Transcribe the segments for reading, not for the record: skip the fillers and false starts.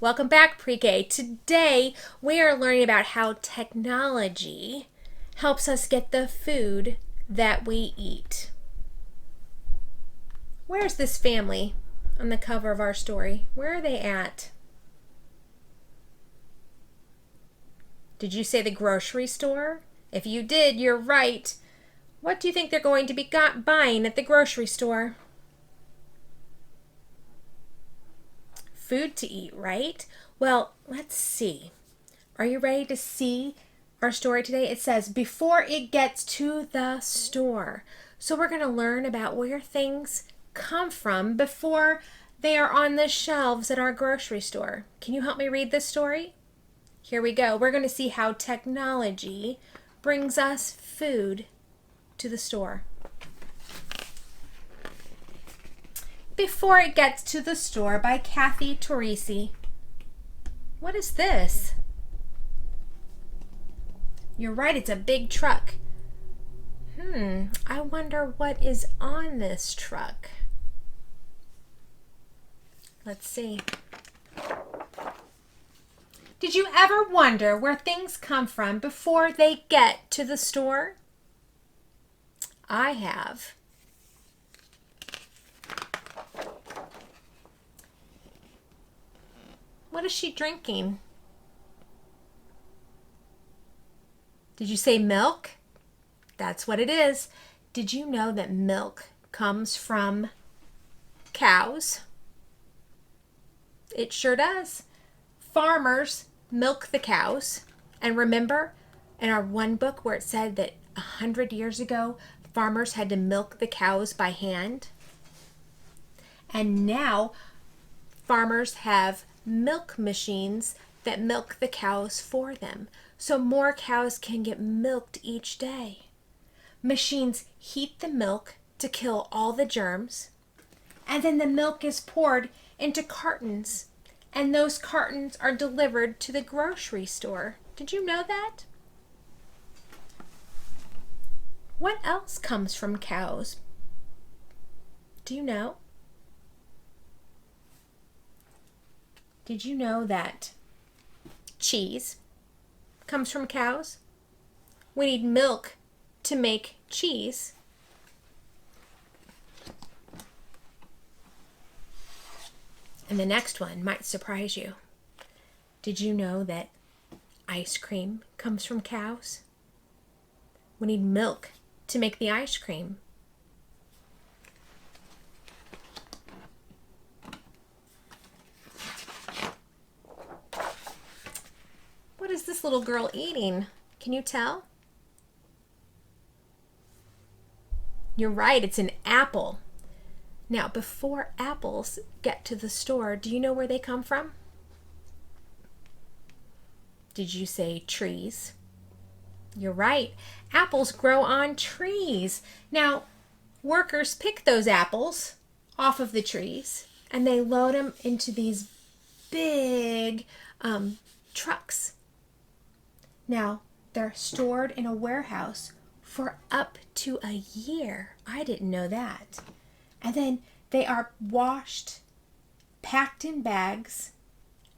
Welcome back, Pre-K. Today we are learning about how technology helps us get the food that we eat. Where's this family on the cover of our story? Where are they at? Did you say the grocery store? If you did, you're right. What do you think they're going to be buying at the grocery store? Food to eat, right? Well, let's see. Are you ready to see our story today? It says, before it gets to the store. So we're going to learn about where things come from before they are on the shelves at our grocery store. Can you help me read this story? Here we go. We're going to see how technology brings us food to the store. Before It Gets to the Store by Kathy Torrisi. What is this? You're right, it's a big truck. I wonder what is on this truck. Let's see. Did you ever wonder where things come from before they get to the store? I have. What is she drinking? Did you say milk? That's what it is. Did you know that milk comes from cows? It sure does. Farmers milk the cows. And remember in our one book where it said that 100 years ago, farmers had to milk the cows by hand? And now farmers have milk machines that milk the cows for them, so more cows can get milked each day. Machines heat the milk to kill all the germs, and then the milk is poured into cartons, and those cartons are delivered to the grocery store. Did you know that? What else comes from cows? Do you know? Did you know that cheese comes from cows? We need milk to make cheese. And the next one might surprise you. Did you know that ice cream comes from cows? We need milk to make the ice cream. What is this little girl eating? Can you tell? You're right, it's an apple. Now, before apples get to the store, do you know where they come from? Did you say trees? You're right. Apples grow on trees. Now, workers pick those apples off of the trees and they load them into these big trucks. Now, they're stored in a warehouse for up to a year. I didn't know that. And then they are washed, packed in bags,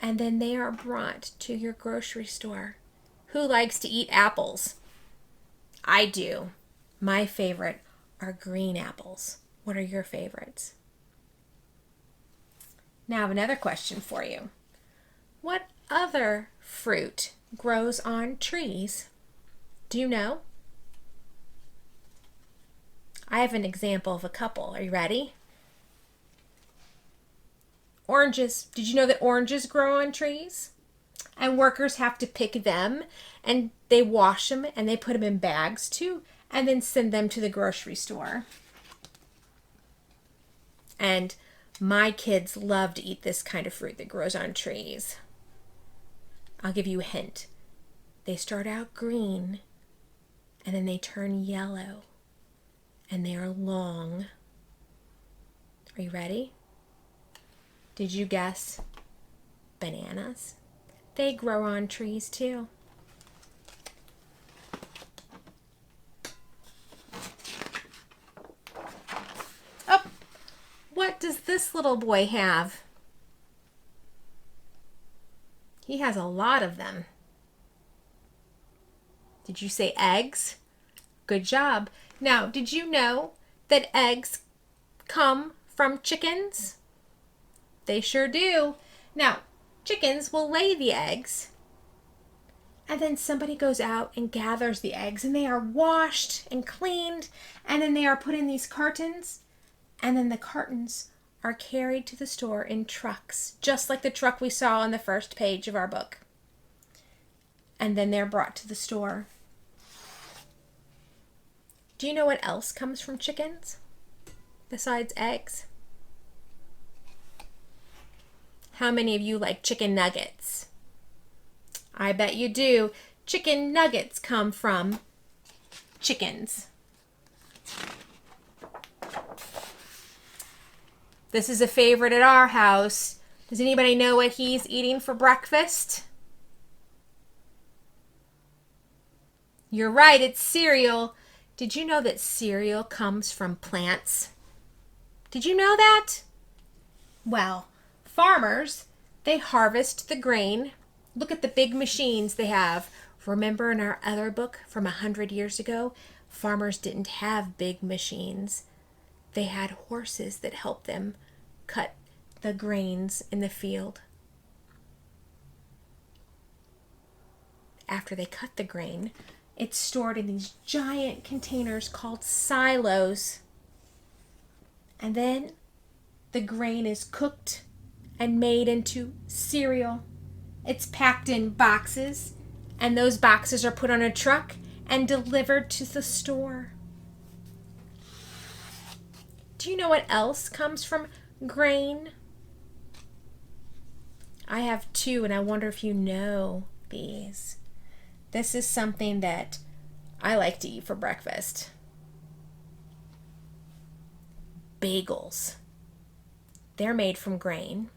and then they are brought to your grocery store. Who likes to eat apples? I do. My favorite are green apples. What are your favorites? Now I have another question for you. What other fruit grows on trees? Do you know? I have an example of a couple. Are you ready? Oranges. Did you know that oranges grow on trees? And workers have to pick them and they wash them and they put them in bags too and then send them to the grocery store. And my kids love to eat this kind of fruit that grows on trees. I'll give you a hint. They start out green and then they turn yellow and they are long. Are you ready? Did you guess bananas? They grow on trees too. Oh, what does this little boy have? He has a lot of them. Did you say eggs? Good job. Now, did you know that eggs come from chickens? They sure do. Now, chickens will lay the eggs, and then somebody goes out and gathers the eggs, and they are washed and cleaned, and then they are put in these cartons, and then the cartons are carried to the store in trucks, just like the truck we saw on the first page of our book. And then they're brought to the store. Do you know what else comes from chickens besides eggs? How many of you like chicken nuggets? I bet you do. Chicken nuggets come from chickens. This is a favorite at our house. Does anybody know what he's eating for breakfast? You're right, it's cereal. Did you know that cereal comes from plants? Did you know that? Well, farmers, they harvest the grain. Look at the big machines they have. Remember in our other book from 100 years ago, farmers didn't have big machines. They had horses that helped them cut the grains in the field. After they cut the grain, it's stored in these giant containers called silos. And then the grain is cooked and made into cereal. It's packed in boxes, and those boxes are put on a truck and delivered to the store. Do you know what else comes from grain? I have two, and I wonder if you know these. This is something that I like to eat for breakfast. Bagels. They're made from grain.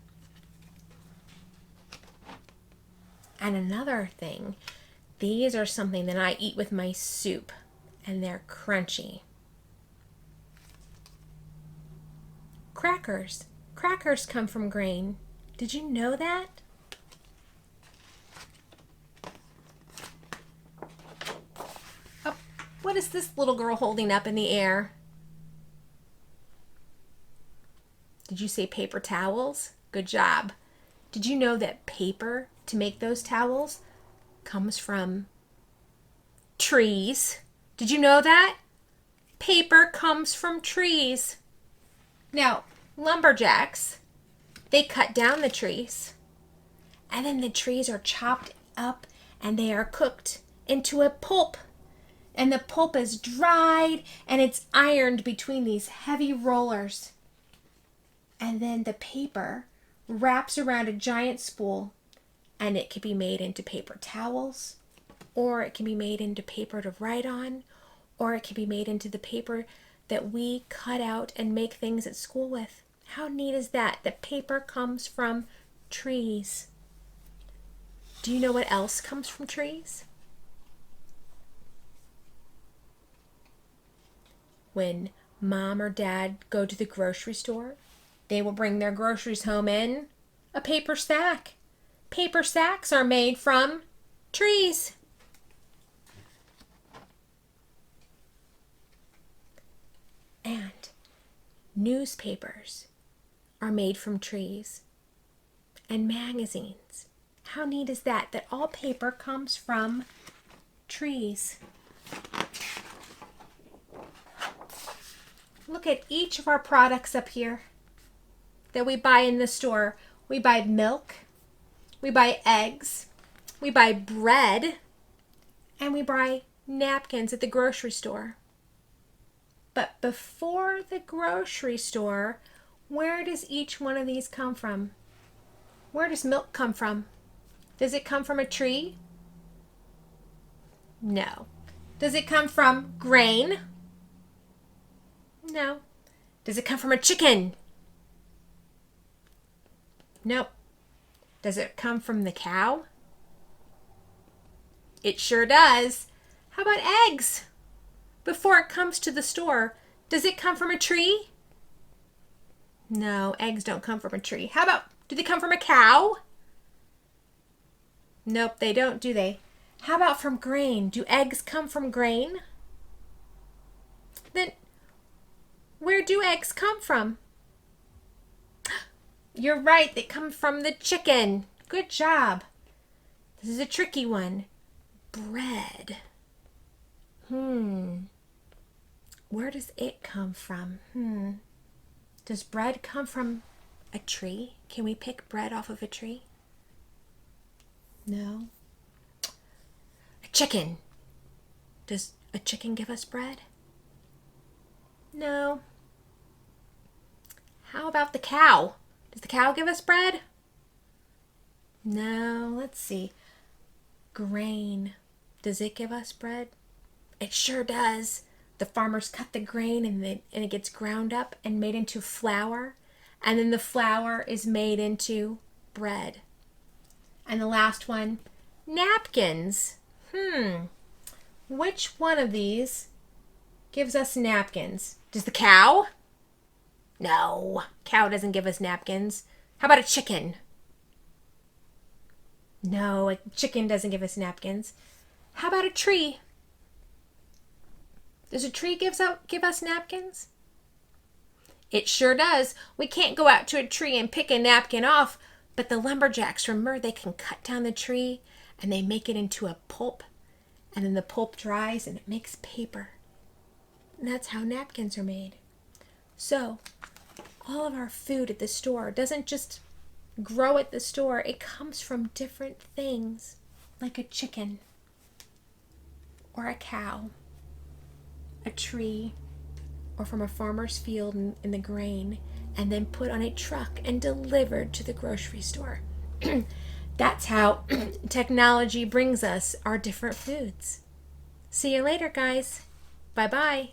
And another thing, these are something that I eat with my soup, and they're crunchy. Crackers. Crackers come from grain. Did you know that? Oh, what is this little girl holding up in the air? Did you say paper towels? Good job. Did you know that paper to make those towels comes from trees? Did you know that? Paper comes from trees. Now, lumberjacks, they cut down the trees, and then the trees are chopped up and they are cooked into a pulp. And the pulp is dried and it's ironed between these heavy rollers. And then the paper wraps around a giant spool, and it can be made into paper towels, or it can be made into paper to write on, or it can be made into the paper that we cut out and make things at school with. How neat is that? That paper comes from trees. Do you know what else comes from trees? When mom or dad go to the grocery store, they will bring their groceries home in a paper sack. Paper sacks are made from trees. And newspapers are made from trees. And magazines. How neat is that? That all paper comes from trees. Look at each of our products up here that we buy in the store. We buy milk, we buy eggs, we buy bread, and we buy napkins at the grocery store. But before the grocery store, where does each one of these come from? Where does milk come from? Does it come from a tree? No. Does it come from grain? No. Does it come from a chicken? Nope. Does it come from the cow? It sure does. How about eggs? Before it comes to the store, does it come from a tree? No, eggs don't come from a tree. How about, do they come from a cow? Nope, they don't, do they? How about from grain? Do eggs come from grain? Then where do eggs come from? You're right, they come from the chicken. Good job. This is a tricky one. Bread. Where does it come from? Does bread come from a tree? Can we pick bread off of a tree? No. A chicken. Does a chicken give us bread? No. How about the cow? Does the cow give us bread? No. Let's see. Grain. Does it give us bread? It sure does. The farmers cut the grain and it gets ground up and made into flour. And then the flour is made into bread. And the last one, napkins. Which one of these gives us napkins? Does the cow? No, cow doesn't give us napkins. How about a chicken? No, a chicken doesn't give us napkins. How about a tree? Does a tree give us napkins? It sure does. We can't go out to a tree and pick a napkin off, but the lumberjacks, remember, they can cut down the tree and they make it into a pulp, and then the pulp dries and it makes paper. And that's how napkins are made. So, all of our food at the store doesn't just grow at the store. It comes from different things, like a chicken or a cow, a tree, or from a farmer's field in the grain, and then put on a truck and delivered to the grocery store. That's how technology brings us our different foods. See you later, guys. Bye-bye.